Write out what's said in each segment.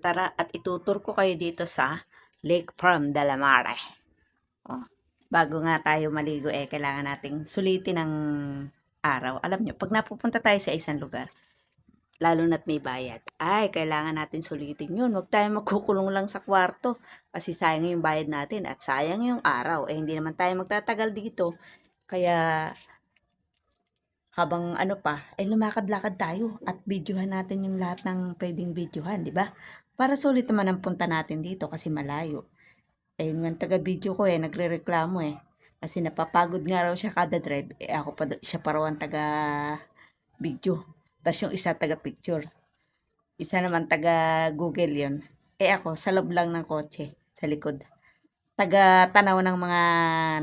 Tara at itutur ko kayo dito sa Lake Farm de la Mare. Oh, bago nga tayo maligo kailangan nating sulitin ng araw. Alam nyo, pag napupunta tayo sa isang lugar, lalo na't may bayad, kailangan natin sulitin yun. Huwag tayo magkukulong lang sa kwarto kasi sayang yung bayad natin at sayang yung araw. Hindi naman tayo magtatagal dito. Kaya habang lumakad-lakad tayo at videohan natin yung lahat ng pwedeng videohan, di ba? Para sulit naman ang punta natin dito kasi malayo. Yung taga-video ko nagrereklamo Kasi napapagod nga raw siya kada drive. Ako pa, siya pa raw ang taga-video. Tapos yung isa taga-picture. Isa naman taga-Google yun. Ako, sa loob lang ng kotse, sa likod. Taga-tanaw ng mga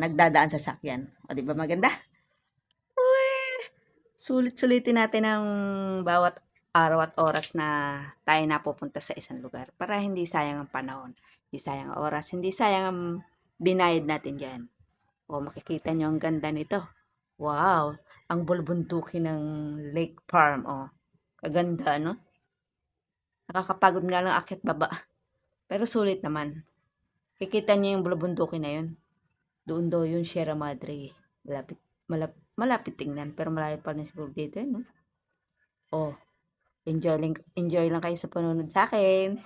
nagdadaan sa sakyan. O, di ba maganda? Sulit-sulitin natin ang bawat araw at oras na tayo napupunta sa isang lugar para hindi sayang ang panahon, hindi sayang ang oras, hindi sayang ang binayad natin dyan. O makikita nyo ang ganda nito. Wow! Ang bulbunduki ng Lake Farm. O, kaganda, no? Nakakapagod nga lang akit baba. Pero sulit naman. Kikita nyo yung bulbunduki na yun. Doon daw yung Sierra Madre. Malapit tingnan. Pero malayo pa rin siguro dito, no? Oh, enjoy lang kayo sa panunod sa akin.